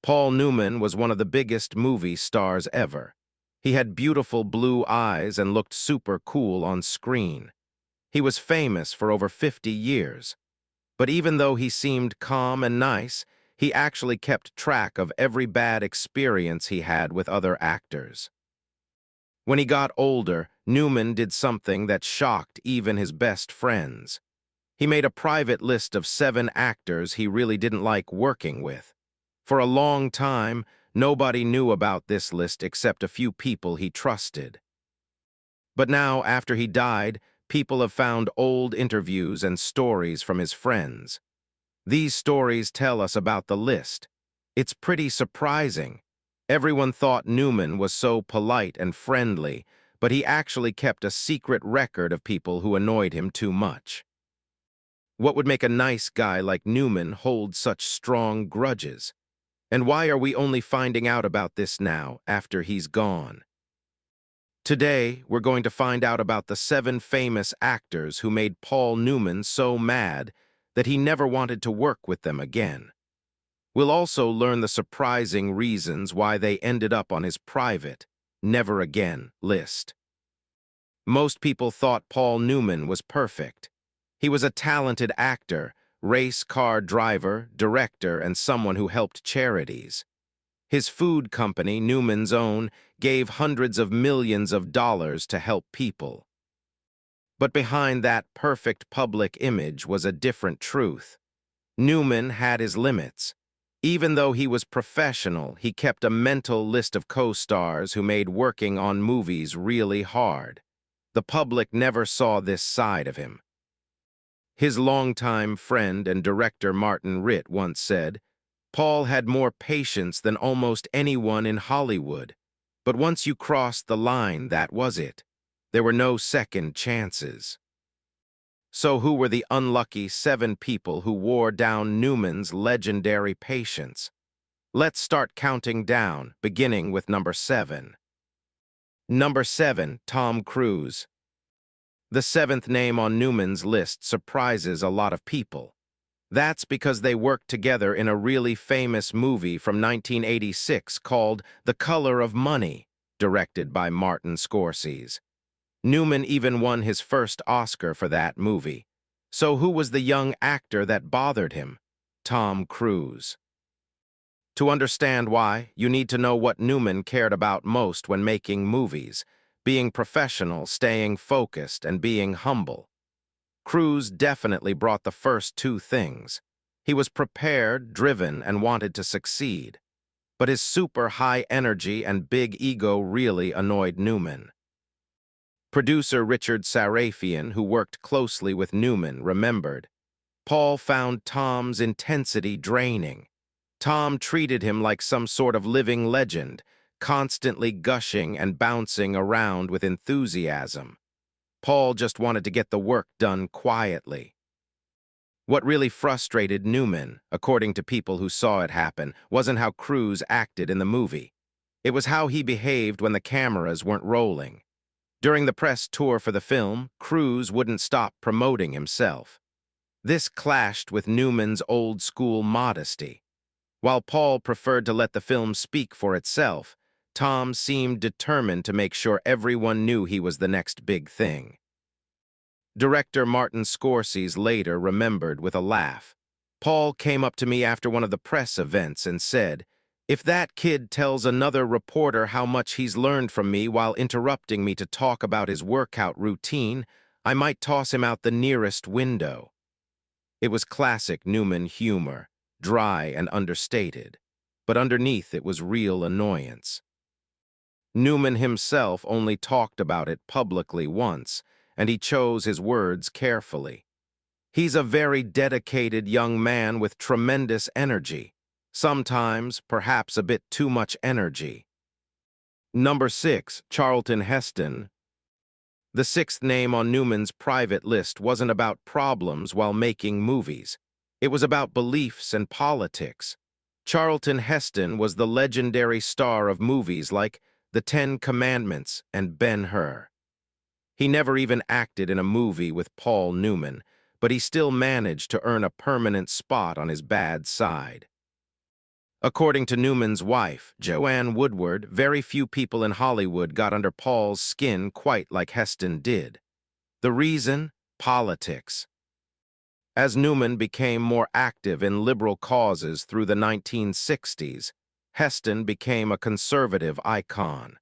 Paul Newman was one of the biggest movie stars ever. He had beautiful blue eyes and looked super cool on screen. He was famous for over 50 years. But even though he seemed calm and nice, he actually kept track of every bad experience he had with other actors. When he got older, Newman did something that shocked even his best friends. He made a private list of 7 actors he really didn't like working with. For a long time, nobody knew about this list except a few people he trusted. But now, after he died, people have found old interviews and stories from his friends. These stories tell us about the list. It's pretty surprising. Everyone thought Newman was so polite and friendly, but he actually kept a secret record of people who annoyed him too much. What would make a nice guy like Newman hold such strong grudges? And why are we only finding out about this now, after he's gone? Today, we're going to find out about the 7 famous actors who made Paul Newman so mad that he never wanted to work with them again. We'll also learn the surprising reasons why they ended up on his private, never again list. Most people thought Paul Newman was perfect. He was a talented actor, race car driver, director, and someone who helped charities. His food company, Newman's Own, gave hundreds of millions of dollars to help people. But behind that perfect public image was a different truth. Newman had his limits. Even though he was professional, he kept a mental list of co-stars who made working on movies really hard. The public never saw this side of him. His longtime friend and director Martin Ritt once said, "Paul had more patience than almost anyone in Hollywood. But once you crossed the line, that was it. There were no second chances." So who were the unlucky 7 people who wore down Newman's legendary patience? Let's start counting down, beginning with number 7. Number 7, Tom Cruise. The 7th name on Newman's list surprises a lot of people. That's because they worked together in a really famous movie from 1986 called The Color of Money, directed by Martin Scorsese. Newman even won his first Oscar for that movie. So who was the young actor that bothered him? Tom Cruise. To understand why, you need to know what Newman cared about most when making movies: being professional, staying focused, and being humble. Cruise definitely brought the first 2 things. He was prepared, driven, and wanted to succeed. But his super high energy and big ego really annoyed Newman. Producer Richard Sarafian, who worked closely with Newman, remembered, "Paul found Tom's intensity draining. Tom treated him like some sort of living legend, constantly gushing and bouncing around with enthusiasm. Paul just wanted to get the work done quietly." What really frustrated Newman, according to people who saw it happen, wasn't how Cruise acted in the movie. It was how he behaved when the cameras weren't rolling. During the press tour for the film, Cruise wouldn't stop promoting himself. This clashed with Newman's old-school modesty. While Paul preferred to let the film speak for itself, Tom seemed determined to make sure everyone knew he was the next big thing. Director Martin Scorsese later remembered with a laugh, "Paul came up to me after one of the press events and said, 'If that kid tells another reporter how much he's learned from me while interrupting me to talk about his workout routine, I might toss him out the nearest window.'" It was classic Newman humor, dry and understated, but underneath it was real annoyance. Newman himself only talked about it publicly once, and he chose his words carefully. He's a very dedicated young man with tremendous energy, sometimes perhaps a bit too much energy. Number 6, Charlton Heston. The 6th name on Newman's private list wasn't about problems while making movies. It was about beliefs and politics. Charlton Heston was the legendary star of movies like The 10 Commandments and Ben-Hur. He never even acted in a movie with Paul Newman, but he still managed to earn a permanent spot on his bad side. According to Newman's wife, Joanne Woodward, very few people in Hollywood got under Paul's skin quite like Heston did. The reason? Politics. As Newman became more active in liberal causes through the 1960s, Heston became a conservative icon.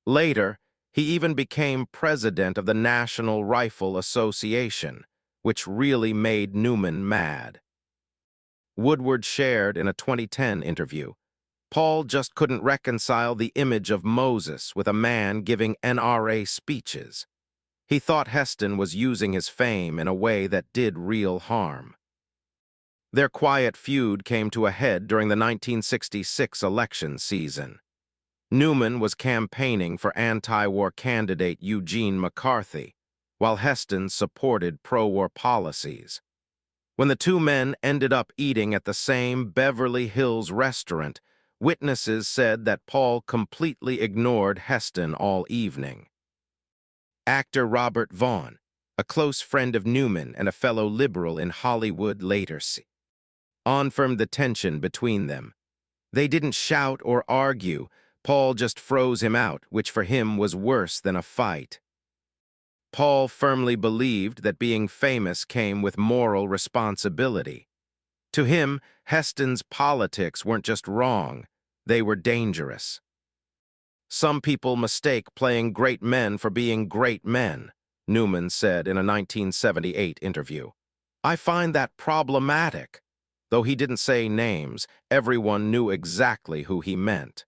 Later, he even became president of the National Rifle Association, which really made Newman mad. Woodward shared in a 2010 interview, "Paul just couldn't reconcile the image of Moses with a man giving NRA speeches. He thought Heston was using his fame in a way that did real harm." Their quiet feud came to a head during the 1966 election season. Newman was campaigning for anti-war candidate Eugene McCarthy, while Heston supported pro-war policies. When the two men ended up eating at the same Beverly Hills restaurant, witnesses said that Paul completely ignored Heston all evening. Actor Robert Vaughn, a close friend of Newman and a fellow liberal in Hollywood, later confirmed the tension between them. They didn't shout or argue. Paul just froze him out, which for him was worse than a fight. Paul firmly believed that being famous came with moral responsibility. To him, Heston's politics weren't just wrong, they were dangerous. "Some people mistake playing great men for being great men," Newman said in a 1978 interview. "I find that problematic." Though he didn't say names, everyone knew exactly who he meant.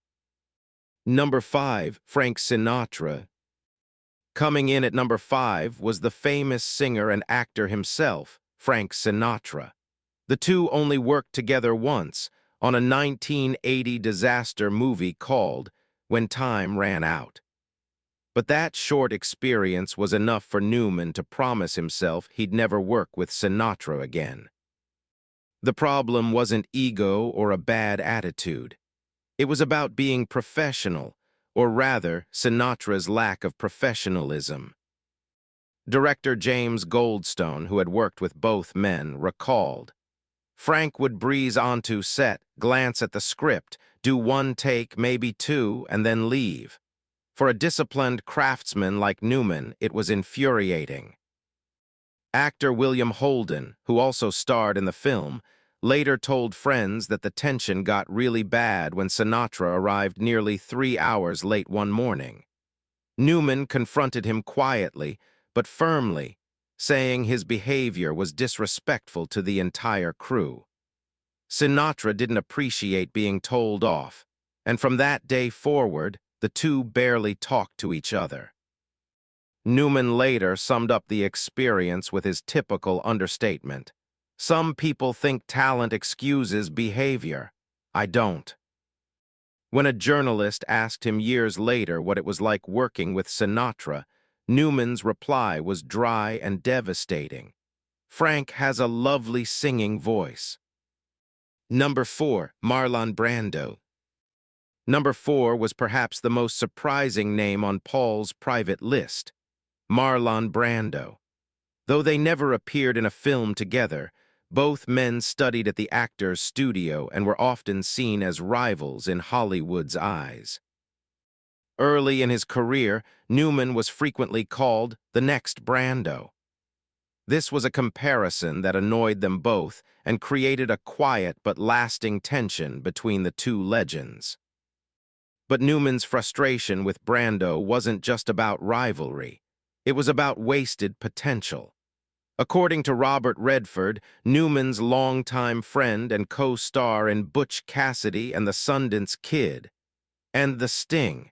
Number 5, Frank Sinatra. Coming in at number 5 was the famous singer and actor himself, Frank Sinatra. The two only worked together once, on a 1980 disaster movie called When Time Ran Out. But that short experience was enough for Newman to promise himself he'd never work with Sinatra again. The problem wasn't ego or a bad attitude. It was about being professional, or rather, Sinatra's lack of professionalism. Director James Goldstone, who had worked with both men, recalled, "Frank would breeze onto set, glance at the script, do one take, maybe two, and then leave. For a disciplined craftsman like Newman, it was infuriating." Actor William Holden, who also starred in the film, later told friends that the tension got really bad when Sinatra arrived nearly 3 hours late one morning. Newman confronted him quietly, but firmly, saying his behavior was disrespectful to the entire crew. Sinatra didn't appreciate being told off, and from that day forward, the two barely talked to each other. Newman later summed up the experience with his typical understatement. "Some people think talent excuses behavior. I don't." When a journalist asked him years later what it was like working with Sinatra, Newman's reply was dry and devastating. "Frank has a lovely singing voice." Number 4, Marlon Brando. Number 4 was perhaps the most surprising name on Paul's private list, Marlon Brando. Though they never appeared in a film together, both men studied at the actor's studio and were often seen as rivals in Hollywood's eyes. Early in his career, Newman was frequently called the next Brando. This was a comparison that annoyed them both and created a quiet but lasting tension between the two legends. But Newman's frustration with Brando wasn't just about rivalry. It was about wasted potential. According to Robert Redford, Newman's longtime friend and co-star in Butch Cassidy and the Sundance Kid, and The Sting,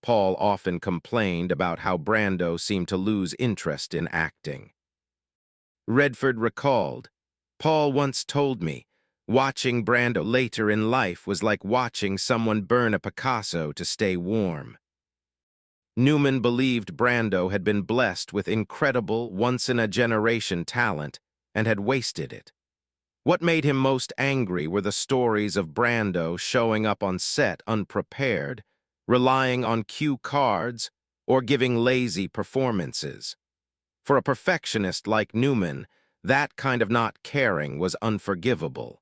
Paul often complained about how Brando seemed to lose interest in acting. Redford recalled, "Paul once told me, watching Brando later in life was like watching someone burn a Picasso to stay warm." Newman believed Brando had been blessed with incredible, once-in-a-generation talent and had wasted it. What made him most angry were the stories of Brando showing up on set unprepared, relying on cue cards, or giving lazy performances. For a perfectionist like Newman, that kind of not caring was unforgivable.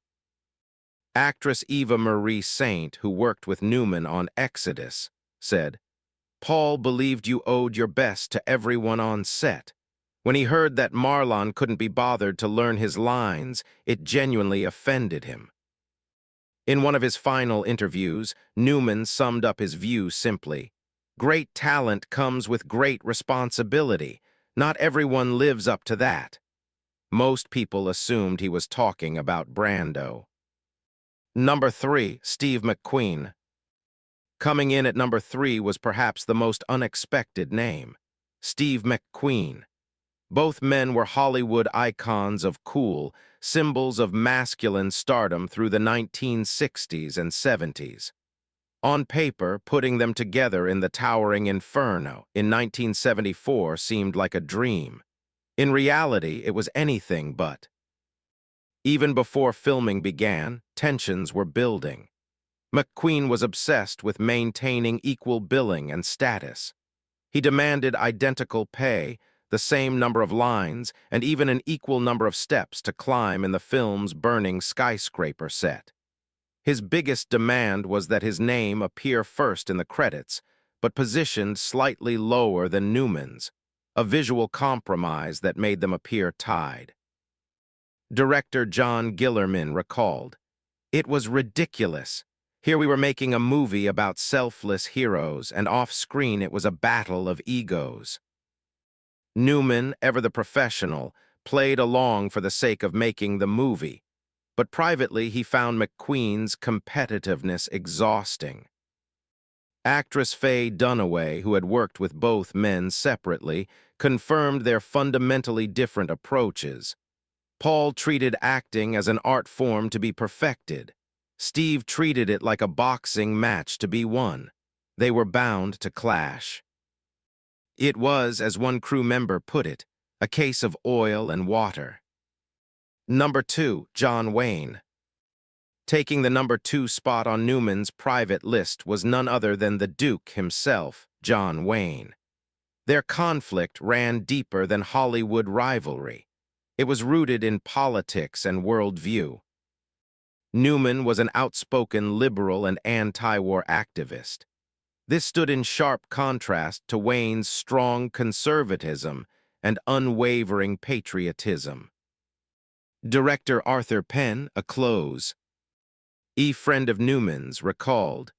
Actress Eva Marie Saint, who worked with Newman on Exodus, said, "Paul believed you owed your best to everyone on set. When he heard that Marlon couldn't be bothered to learn his lines, it genuinely offended him." In one of his final interviews, Newman summed up his view simply, "Great talent comes with great responsibility. Not everyone lives up to that." Most people assumed he was talking about Brando. Number 3, Steve McQueen. Coming in at number 3 was perhaps the most unexpected name, Steve McQueen. Both men were Hollywood icons of cool, symbols of masculine stardom through the 1960s and 70s. On paper, putting them together in the towering Inferno in 1974 seemed like a dream. In reality, it was anything but. Even before filming began, tensions were building. McQueen was obsessed with maintaining equal billing and status. He demanded identical pay, the same number of lines, and even an equal number of steps to climb in the film's burning skyscraper set. His biggest demand was that his name appear first in the credits, but positioned slightly lower than Newman's, a visual compromise that made them appear tied. Director John Gillerman recalled, "It was ridiculous. Here we were making a movie about selfless heroes, and off-screen it was a battle of egos." Newman, ever the professional, played along for the sake of making the movie, but privately he found McQueen's competitiveness exhausting. Actress Faye Dunaway, who had worked with both men separately, confirmed their fundamentally different approaches. Paul treated acting as an art form to be perfected. Steve treated it like a boxing match to be won. They were bound to clash. It was, as one crew member put it, a case of oil and water. Number 2, John Wayne. Taking the number 2 spot on Newman's private list was none other than the Duke himself, John Wayne. Their conflict ran deeper than Hollywood rivalry. It was rooted in politics and worldview. Newman was an outspoken liberal and anti-war activist. This stood in sharp contrast to Wayne's strong conservatism and unwavering patriotism. Director Arthur Penn, a close friend of Newman's, recalled,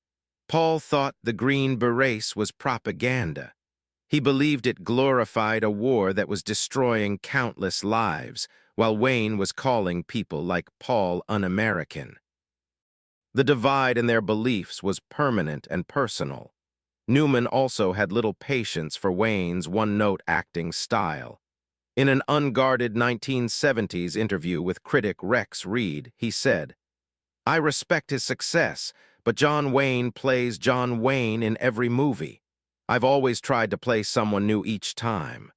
"Paul thought the Green Berets was propaganda. He believed it glorified a war that was destroying countless lives, while Wayne was calling people like Paul un-American." The divide in their beliefs was permanent and personal. Newman also had little patience for Wayne's one-note acting style. In an unguarded 1970s interview with critic Rex Reed, he said, "I respect his success, but John Wayne plays John Wayne in every movie. I've always tried to play someone new each time."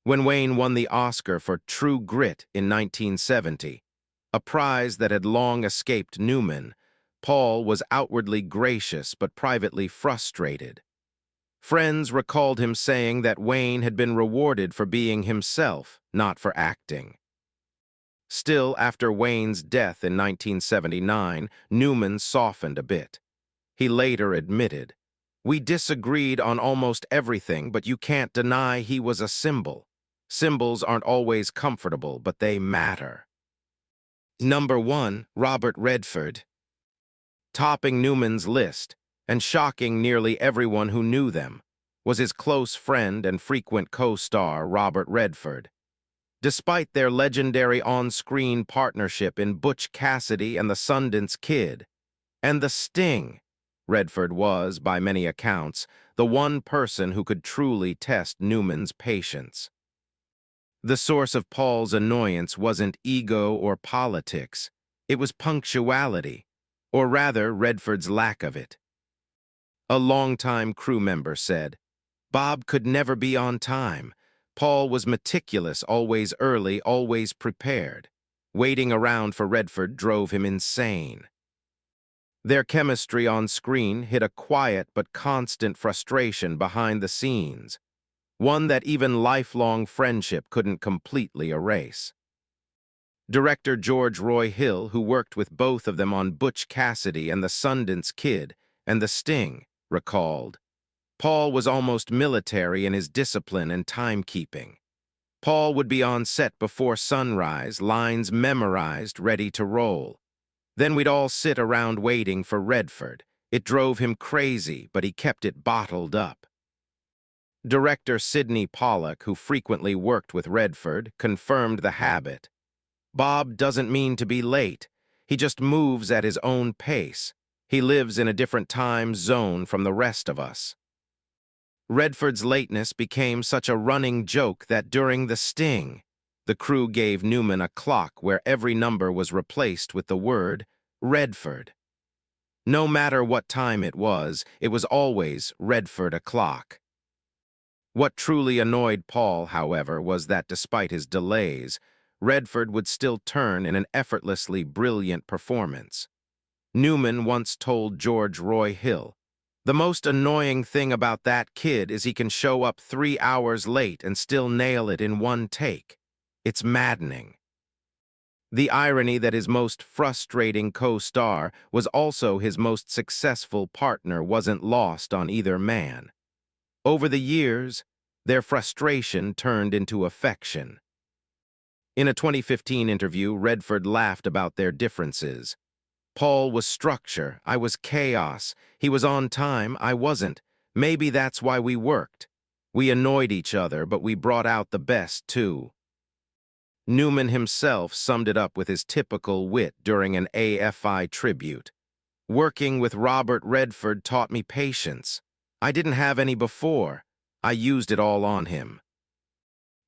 When Wayne won the Oscar for True Grit in 1970, a prize that had long escaped Newman, Paul was outwardly gracious but privately frustrated. Friends recalled him saying that Wayne had been rewarded for being himself, not for acting. Still, after Wayne's death in 1979, Newman softened a bit. He later admitted, "We disagreed on almost everything, but you can't deny he was a symbol. Symbols aren't always comfortable, but they matter." Number 1, Robert Redford. Topping Newman's list, and shocking nearly everyone who knew them, was his close friend and frequent co-star Robert Redford. Despite their legendary on-screen partnership in Butch Cassidy and the Sundance Kid, and The Sting, Redford was, by many accounts, the one person who could truly test Newman's patience. The source of Paul's annoyance wasn't ego or politics, it was punctuality, or rather Redford's lack of it. A longtime crew member said, "Bob could never be on time. Paul was meticulous, always early, always prepared. Waiting around for Redford drove him insane." Their chemistry on screen hid a quiet but constant frustration behind the scenes, one that even lifelong friendship couldn't completely erase. Director George Roy Hill, who worked with both of them on Butch Cassidy and the Sundance Kid and The Sting, recalled, Paul was almost military in his discipline and timekeeping. Paul would be on set before sunrise, lines memorized, ready to roll. Then we'd all sit around waiting for Redford. It drove him crazy, but he kept it bottled up. Director Sidney Pollack, who frequently worked with Redford, confirmed the habit. Bob doesn't mean to be late. He just moves at his own pace. He lives in a different time zone from the rest of us. Redford's lateness became such a running joke that during The Sting, the crew gave Newman a clock where every number was replaced with the word Redford. No matter what time it was always Redford o'clock. What truly annoyed Paul, however, was that despite his delays, Redford would still turn in an effortlessly brilliant performance. Newman once told George Roy Hill, "The most annoying thing about that kid is he can show up 3 hours late and still nail it in one take. It's maddening." The irony that his most frustrating co-star was also his most successful partner wasn't lost on either man. Over the years, their frustration turned into affection. In a 2015 interview, Redford laughed about their differences. Paul was structure, I was chaos. He was on time, I wasn't. Maybe that's why we worked. We annoyed each other, but we brought out the best, too. Newman himself summed it up with his typical wit during an AFI tribute. Working with Robert Redford taught me patience. I didn't have any before. I used it all on him.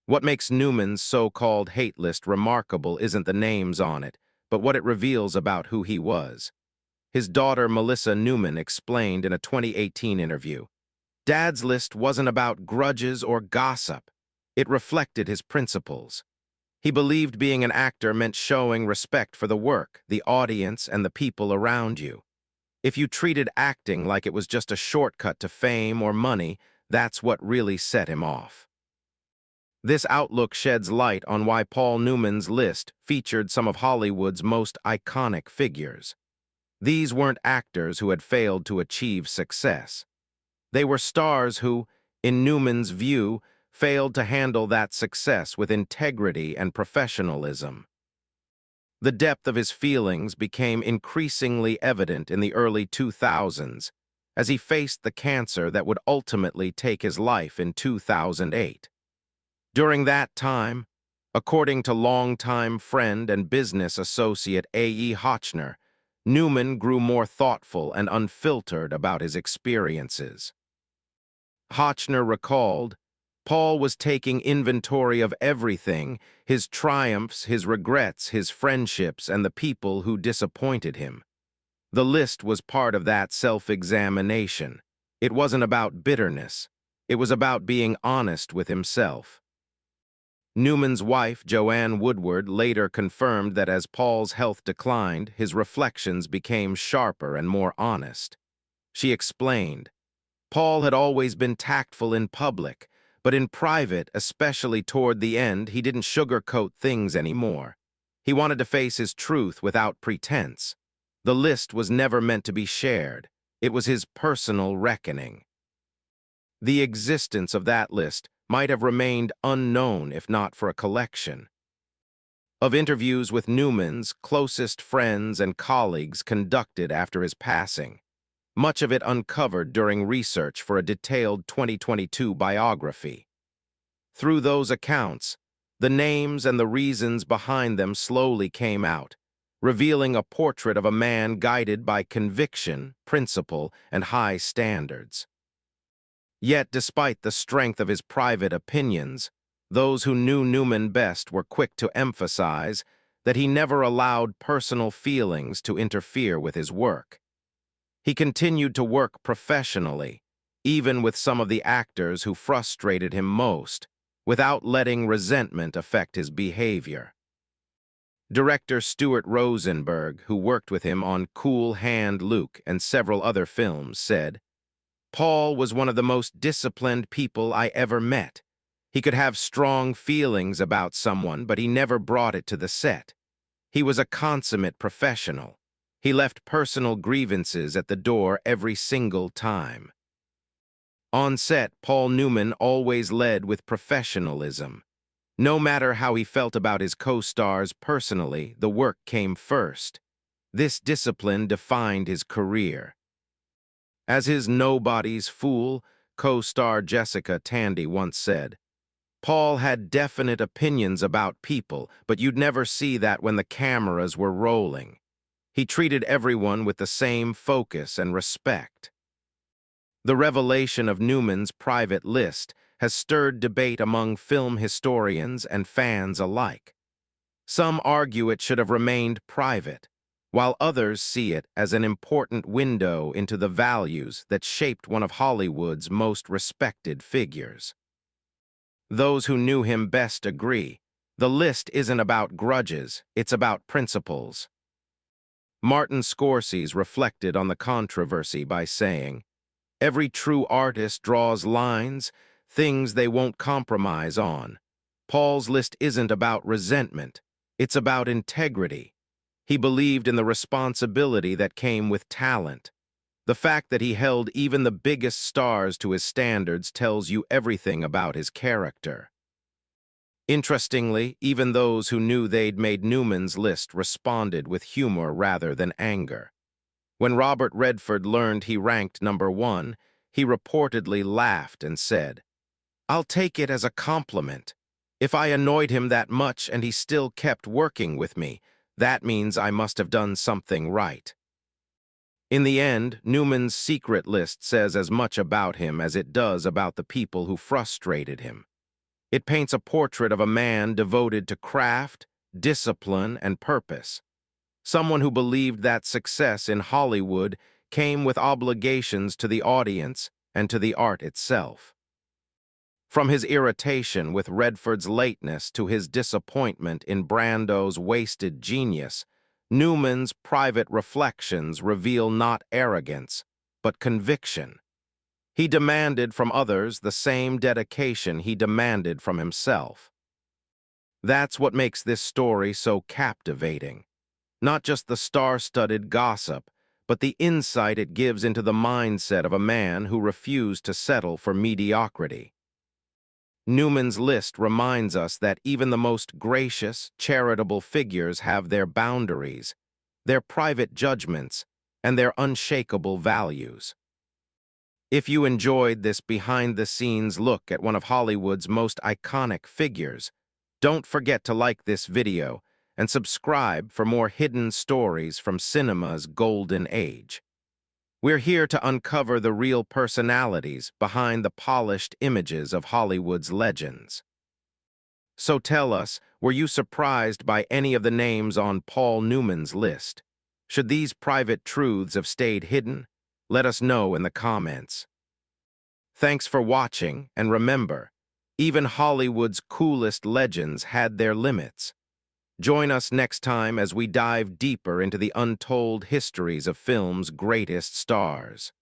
What makes Newman's so-called hate list remarkable isn't the names on it, but what it reveals about who he was. His daughter Melissa Newman explained in a 2018 interview, "Dad's list wasn't about grudges or gossip. It reflected his principles. He believed being an actor meant showing respect for the work, the audience, and the people around you. If you treated acting like it was just a shortcut to fame or money, that's what really set him off." This outlook sheds light on why Paul Newman's list featured some of Hollywood's most iconic figures. These weren't actors who had failed to achieve success. They were stars who, in Newman's view, failed to handle that success with integrity and professionalism. The depth of his feelings became increasingly evident in the early 2000s as he faced the cancer that would ultimately take his life in 2008. During that time, according to longtime friend and business associate A.E. Hotchner, Newman grew more thoughtful and unfiltered about his experiences. Hotchner recalled, Paul was taking inventory of everything, his triumphs, his regrets, his friendships, and the people who disappointed him. The list was part of that self-examination. It wasn't about bitterness. It was about being honest with himself. Newman's wife, Joanne Woodward, later confirmed that as Paul's health declined, his reflections became sharper and more honest. She explained, Paul had always been tactful in public, but in private, especially toward the end, he didn't sugarcoat things anymore. He wanted to face his truth without pretense. The list was never meant to be shared. It was his personal reckoning. The existence of that list might have remained unknown if not for a collection of interviews with Newman's closest friends and colleagues conducted after his passing, much of it uncovered during research for a detailed 2022 biography. Through those accounts, the names and the reasons behind them slowly came out, revealing a portrait of a man guided by conviction, principle, and high standards. Yet, despite the strength of his private opinions, those who knew Newman best were quick to emphasize that he never allowed personal feelings to interfere with his work. He continued to work professionally, even with some of the actors who frustrated him most, without letting resentment affect his behavior. Director Stuart Rosenberg, who worked with him on Cool Hand Luke and several other films, said, Paul was one of the most disciplined people I ever met. He could have strong feelings about someone, but he never brought it to the set. He was a consummate professional. He left personal grievances at the door every single time. On set, Paul Newman always led with professionalism. No matter how he felt about his co-stars personally, the work came first. This discipline defined his career. As his nobody's fool, co-star Jessica Tandy once said, Paul had definite opinions about people, but you'd never see that when the cameras were rolling. He treated everyone with the same focus and respect. The revelation of Newman's private list has stirred debate among film historians and fans alike. Some argue it should have remained private, while others see it as an important window into the values that shaped one of Hollywood's most respected figures. Those who knew him best agree. The list isn't about grudges, it's about principles. Martin Scorsese reflected on the controversy by saying, "Every true artist draws lines, things they won't compromise on. Paul's list isn't about resentment, it's about integrity. He believed in the responsibility that came with talent. The fact that he held even the biggest stars to his standards tells you everything about his character." Interestingly, even those who knew they'd made Newman's list responded with humor rather than anger. When Robert Redford learned he ranked #1, he reportedly laughed and said, "I'll take it as a compliment. If I annoyed him that much and he still kept working with me, that means I must have done something right." In the end, Newman's secret list says as much about him as it does about the people who frustrated him. It paints a portrait of a man devoted to craft, discipline, and purpose. Someone who believed that success in Hollywood came with obligations to the audience and to the art itself. From his irritation with Redford's lateness to his disappointment in Brando's wasted genius, Newman's private reflections reveal not arrogance, but conviction. He demanded from others the same dedication he demanded from himself. That's what makes this story so captivating. Not just the star-studded gossip, but the insight it gives into the mindset of a man who refused to settle for mediocrity. Newman's list reminds us that even the most gracious, charitable figures have their boundaries, their private judgments, and their unshakable values. If you enjoyed this behind-the-scenes look at one of Hollywood's most iconic figures, don't forget to like this video and subscribe for more hidden stories from cinema's golden age. We're here to uncover the real personalities behind the polished images of Hollywood's legends. So tell us, were you surprised by any of the names on Paul Newman's list? Should these private truths have stayed hidden? Let us know in the comments. Thanks for watching, and remember, even Hollywood's coolest legends had their limits. Join us next time as we dive deeper into the untold histories of film's greatest stars.